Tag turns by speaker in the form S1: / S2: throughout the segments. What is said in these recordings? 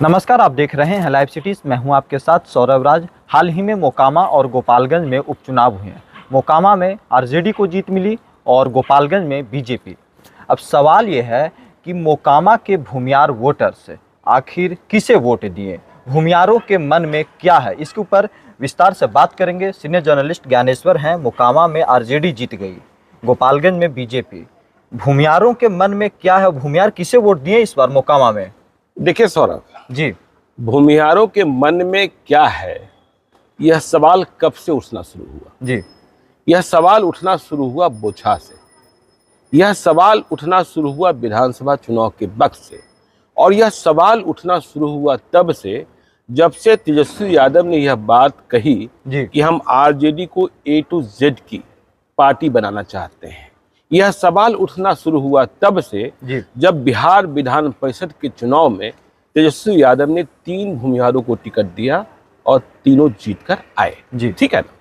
S1: नमस्कार, आप देख रहे हैं लाइव सिटीज़। मैं हूं आपके साथ सौरभ राज। हाल ही में मोकामा और गोपालगंज में उपचुनाव हुए हैं। मोकामा में आरजेडी को जीत मिली और गोपालगंज में बीजेपी। अब सवाल ये है कि मोकामा के भूमियार वोटर्स आखिर किसे वोट दिए, भूमियारों के मन में क्या है, इसके ऊपर विस्तार से बात करेंगे। सीनियर जर्नलिस्ट ज्ञानेश्वर हैं। मोकामा में आरजेडी जीत गई, गोपालगंज में बीजेपी। भूमियारों के मन में क्या है, भूमियार किसे वोट दिए इस बार मोकामा में?
S2: देखिए सौरभ
S1: जी,
S2: भूमिहारों के मन में क्या है, यह सवाल कब से उठना शुरू हुआ?
S1: जी,
S2: यह सवाल उठना शुरू हुआ बोछा से। यह सवाल उठना शुरू हुआ विधानसभा चुनाव के वक्त से। और यह सवाल उठना शुरू हुआ तब से जब से तेजस्वी यादव ने यह बात कही कि हम आरजेडी को A to Z की पार्टी बनाना चाहते हैं। यह सवाल उठना शुरू हुआ तब से जब बिहार विधान परिषद के चुनाव में तेजस्वी यादव ने 3 भूमिहारों को टिकट दिया और तीनों जीतकर आए। ठीक है ना?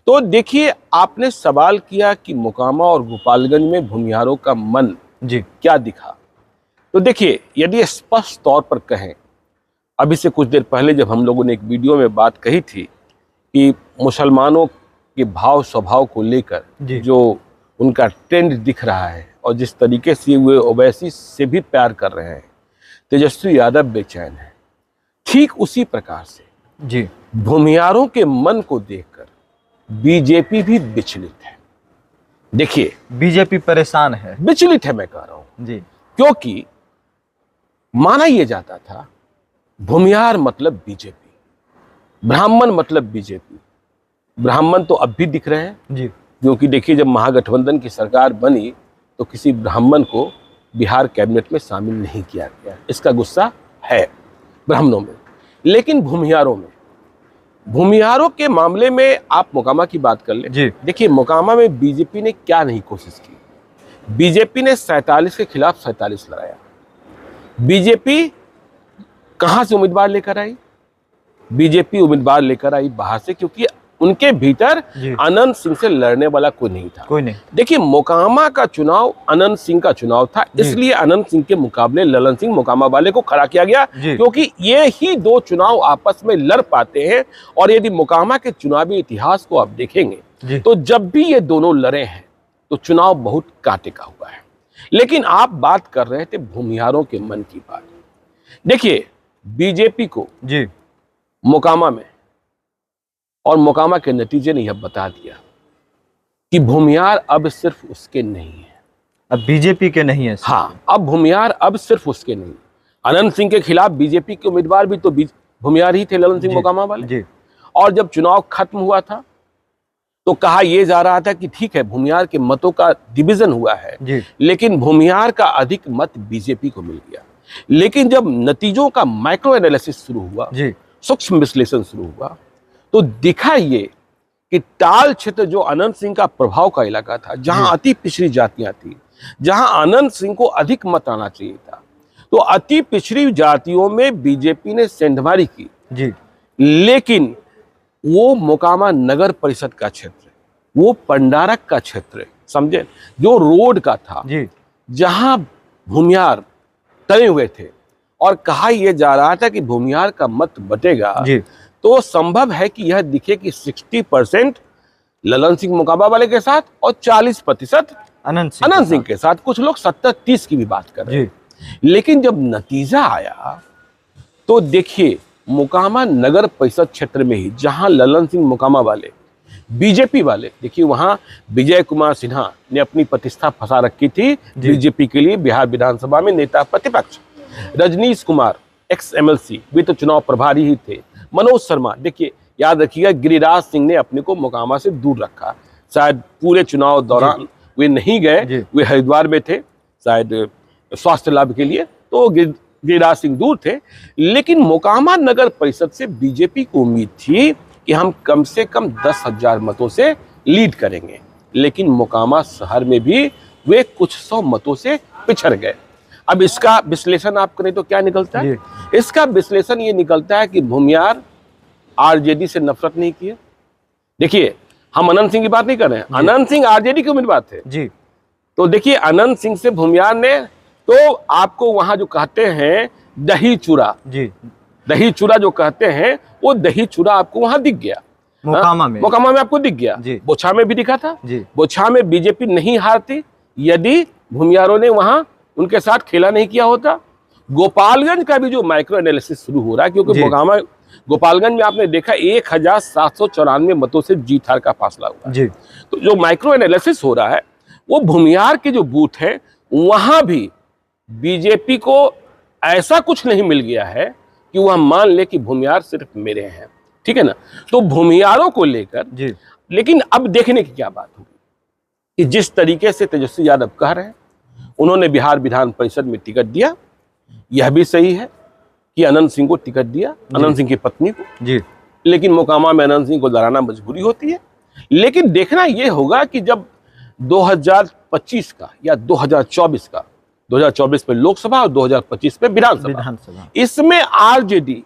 S2: तो देखिए, आपने सवाल किया कि मोकामा और गोपालगंज में भूमिहारों का मन क्या दिखा। तो देखिए, यदि स्पष्ट तौर पर कहें, अभी से कुछ देर पहले जब हम लोगों ने एक वीडियो में बात कही थी कि मुसलमानों के भाव स्वभाव को लेकर जो उनका ट्रेंड दिख रहा है और जिस तरीके से वे ओवैसी से भी प्यार कर रहे हैं, तेजस्वी यादव बेचैन है। ठीक उसी प्रकार से भूमिहारों के मन को देखकर बीजेपी भी विचलित है। देखिए,
S1: बीजेपी परेशान है,
S2: विचलित है मैं कह रहा हूं
S1: जी,
S2: क्योंकि माना यह जाता था भूमिहार मतलब बीजेपी, ब्राह्मण मतलब बीजेपी। ब्राह्मण तो अब भी दिख रहे हैं
S1: जी,
S2: क्योंकि देखिए, जब महागठबंधन की सरकार बनी तो किसी ब्राह्मण को बिहार कैबिनेट में शामिल नहीं किया गया। इसका गुस्सा है ब्राह्मणों में। लेकिन भूमिहारों के मामले में आप मोकामा की बात कर लें। देखिए, मोकामा में बीजेपी ने क्या नहीं कोशिश की। बीजेपी ने 47 के खिलाफ 47 लड़ाया। बीजेपी कहां से उम्मीदवार लेकर आई? बीजेपी उम्मीदवार लेकर आई बाहर से, क्योंकि उनके भीतर अनंत सिंह से लड़ने वाला कोई नहीं था।
S1: कोई नहीं।
S2: देखिए, मोकामा का चुनाव अनंत सिंह का चुनाव था, इसलिए अनंत सिंह के मुकाबले ललन सिंह मोकामा वाले को खड़ा किया गया, क्योंकि ये ही 2 चुनाव आपस में लड़ पाते हैं। और यदि मोकामा के चुनावी इतिहास को आप देखेंगे तो जब भी ये दोनों लड़े हैं तो चुनाव बहुत कांटे का हुआ है। लेकिन आप बात कर रहे थे भूमिहारों के मन की बात। देखिए, बीजेपी को मोकामा में और मोकामा के नतीजे ने यह बता दिया कि भूमिहार अब सिर्फ उसके नहीं है,
S1: अब बीजेपी के नहीं है।
S2: हाँ, अब भूमिहार अब सिर्फ उसके नहीं। अनंत सिंह के खिलाफ बीजेपी के उम्मीदवार भी तो भूमिहार ही थे, ललन सिंह मोकामा वाले। और जब चुनाव खत्म हुआ था तो कहा यह जा रहा था कि ठीक है, भूमिहार के मतों का डिवीजन हुआ है, लेकिन भूमिहार का अधिक मत बीजेपी को मिल गया। लेकिन जब नतीजों का माइक्रो एनालिसिस शुरू हुआ, सूक्ष्म विश्लेषण शुरू हुआ, तो दिखा ये कि टाल क्षेत्र जो अनंत सिंह का प्रभाव का इलाका था, जहां अति पिछड़ी जातियां थी, जहां अनंत सिंह को अधिक मत आना चाहिए था, तो अति पिछड़ी जातियों में बीजेपी ने सेंधमारी की। लेकिन वो मोकामा नगर परिषद का क्षेत्र, वो पंडारक का क्षेत्र, समझे, जो रोड का था, जहां भूमिहार तय हुए थे और कहा यह जा रहा था कि भूमिहार का मत बटेगा, तो संभव है कि यह दिखे कि 60% ललन सिंह मोकामा वाले के साथ और 40% अनंत सिंह के साथ। कुछ लोग 70-30 की भी बात कर रहे हैं। लेकिन जब नतीजा आया तो देखिए, मोकामा नगर परिषद क्षेत्र में ही जहां ललन सिंह मोकामा वाले, बीजेपी वाले, देखिए वहां विजय कुमार सिन्हा ने अपनी प्रतिष्ठा फंसा रखी थी बीजेपी के लिए बिहार विधानसभा में नेता प्रतिपक्ष। रजनीश कुमार एक्स MLC वे तो चुनाव प्रभारी ही थे। मनोज शर्मा, देखिए याद रखिएगा, गिरिराज सिंह ने अपने को मोकामा से दूर रखा। शायद पूरे चुनाव दौरान वे नहीं गए, वे हरिद्वार में थे शायद स्वास्थ्य लाभ के लिए, तो गिरिराज सिंह दूर थे। लेकिन मोकामा नगर परिषद से बीजेपी को उम्मीद थी कि हम कम से कम 10,000 मतों से लीड करेंगे। लेकिन मोकामा शहर में भी वे कुछ 100 मतों से पिछड़ गए। अब इसका विश्लेषण आप करें तो क्या निकलता है? इसका विश्लेषण ये निकलता है कि भूमिहार आरजेडी से नफरत नहीं किए। देखिए, हम अनंत सिंह की बात नहीं कर रहे हैं, अनंत सिंह आरजेडी के उम्मीदवार थे। तो देखिए, अनंत सिंह से भूमिहार ने तो आपको वहां जो कहते हैं दही चूरा, दही चूड़ा जो कहते हैं वो दही चूड़ा आपको वहां दिख गया,
S1: मोकामा में।
S2: मोकामा में आपको दिख गया, बोछा में भी दिखा था। बोछा में बीजेपी नहीं हारती यदि भूमियारों ने वहां उनके साथ खेला नहीं किया होता। गोपालगंज का भी जो माइक्रो एनालिसिस शुरू हो रहा है, क्योंकि मोकामा गोपालगंज में आपने देखा 1794 मतों से जीत हार का फासला हुआ जी। तो जो माइक्रो एनालिसिस हो रहा है वो भूमियार के जो बूथ है वहां भी बीजेपी को ऐसा कुछ नहीं मिल गया है कि वह मान ले कि भूमियार सिर्फ मेरे हैं, ठीक है ना। तो भूमियारों को लेकर लेकिन अब देखने की क्या बात होगी कि जिस तरीके से तेजस्वी यादव कह रहे हैं, उन्होंने बिहार विधान परिषद में टिकट दिया, यह भी सही है कि अनंत सिंह को टिकट दिया, अनंत सिंह की पत्नी को जी। लेकिन मोकामा में अनंत सिंह को लड़ाना मजबूरी होती है। लेकिन देखना यह होगा कि जब 2025 का या 2024 का, 2024 में लोकसभा और 2025 में विधानसभा, इसमें आरजेडी,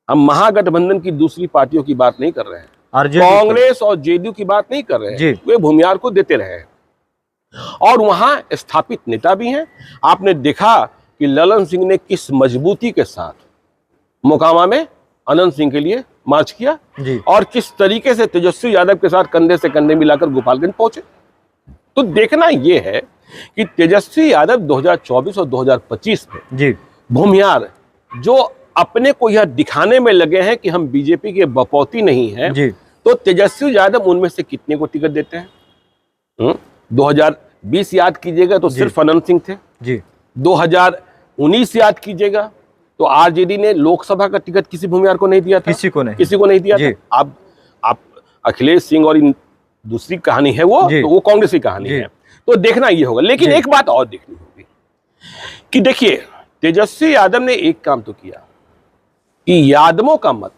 S2: हम महागठबंधन की दूसरी पार्टियों की बात नहीं कर रहे हैं, कांग्रेस और जेडीयू की बात नहीं कर रहे हैं, वे भूमियार को देते रहे हैं और वहां स्थापित नेता भी हैं। आपने देखा कि ललन सिंह ने किस मजबूती के साथ मोकामा में अनंत सिंह के लिए मार्च किया और किस तरीके से तेजस्वी यादव के साथ कंधे से कंधे मिलाकर गोपालगंज पहुंचे। तो देखना यह है कि तेजस्वी यादव 2024 और 2025 में भूमियार जो अपने को यह दिखाने में लगे हैं कि हम बीजेपी के बपौती नहीं हैं, तो तेजस्वी यादव उनमें से कितने को टिकट देते हैं। 2020 याद कीजिएगा तो सिर्फ अनंत सिंह थे जी। 2019 याद कीजिएगा तो आरजेडी ने लोकसभा का टिकट किसी भूमियार को नहीं दिया था, किसी को नहीं दिया था। अब आप अखिलेश सिंह और इन दूसरी कहानी है वो, तो वो कांग्रेस की कहानी है। तो देखना ये होगा। लेकिन एक बात और देखनी होगी कि देखिए तेजस्वी यादव ने एक काम तो किया कि यादवों का मत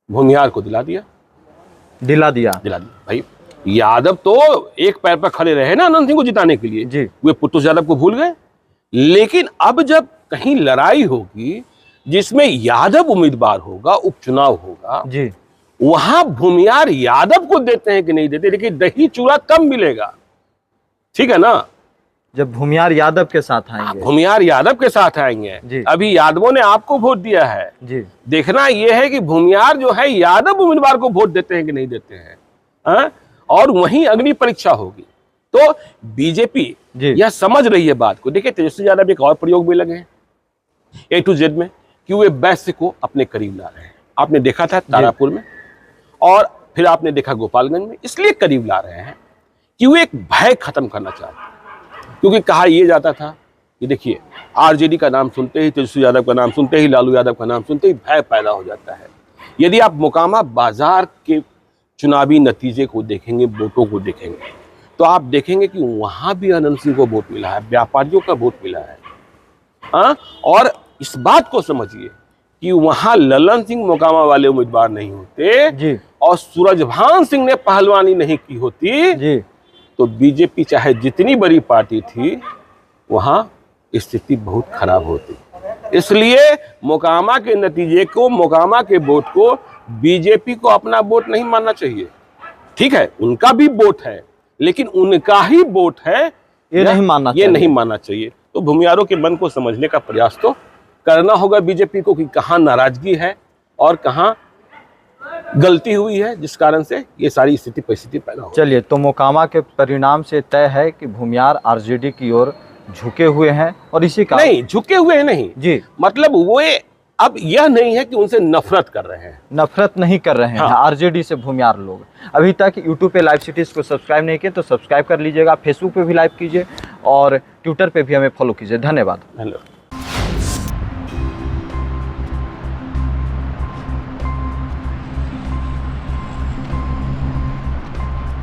S2: भूमियार को दिला दिया भाई। यादव तो एक पैर पर खड़े रहे ना अनंत सिंह को जिताने के लिए, वे पुत्तुस यादव को भूल गए। लेकिन अब जब कहीं लड़ाई होगी जिसमें यादव उम्मीदवार होगा, उपचुनाव होगा, वहां भूमियार यादव को देते हैं कि नहीं देते, लेकिन दही चूड़ा कम मिलेगा, ठीक है ना।
S1: जब भूमियार यादव के साथ आएंगे,
S2: भूमियार यादव के साथ आएंगे, अभी यादवों ने आपको वोट दिया है जी। देखना यह है कि भूमियार जो है यादव उम्मीदवार को वोट देते हैं कि नहीं देते हैं, और वहीं अग्नि परीक्षा होगी। तो बीजेपी यह समझ रही है बात को। देखिए तेजस्वी यादव एक और प्रयोग में लगे हैं A to Z में कि वे वैश्य को अपने करीब ला रहे हैं। आपने देखा था तारापुर में और फिर आपने देखा गोपालगंज में, इसलिए करीब ला रहे हैं कि वे एक भय खत्म करना चाहते हैं। क्योंकि कहा यह जाता था कि देखिए आरजेडी का नाम सुनते ही, तेजस्वी यादव का नाम सुनते ही, लालू यादव का नाम सुनते ही भय पैदा हो जाता है। यदि आप मोकामा बाजार के चुनावी नतीजे को देखेंगे, वोटों को देखेंगे, तो आप देखेंगे कि वहां भी अनंत सिंह को वोट मिला है, व्यापारियों का वोट मिला है। और इस बात को समझिए कि वहां ललन सिंह मोकामा वाले उम्मीदवार नहीं होते और सूरजभान सिंह ने पहलवानी नहीं की होती तो बीजेपी चाहे जितनी बड़ी पार्टी थी वहां स्थिति बहुत खराब होती। इसलिए मोकामा के नतीजे को, मोकामा के वोट को बीजेपी को अपना वोट नहीं मानना चाहिए। ठीक है, उनका भी वोट है, लेकिन उनका ही वोट है, ये नहीं मानना चाहिए। तो भूमियारों के मन को समझने का प्रयास तो करना होगा बीजेपी को कि कहां नाराजगी है और कहां गलती हुई है, जिस कारण से ये सारी स्थिति परिस्थिति पैदा हो।
S1: चलिए, तो मोकामा के परिणाम से तय है कि भूमियार आरजेडी की ओर झुके हुए हैं और इसी का
S2: नहीं, झुके हुए नहीं जी, मतलब वो अब यह नहीं है कि उनसे नफरत कर रहे हैं,
S1: नफरत नहीं कर रहे हैं आरजेडी से भूमियार लोग। अभी तक यूट्यूब पे लाइव सिटीज को सब्सक्राइब नहीं किए तो सब्सक्राइब कर लीजिएगा, फेसबुक पे भी लाइव कीजिए और ट्विटर पे भी हमें फॉलो कीजिए। धन्यवाद।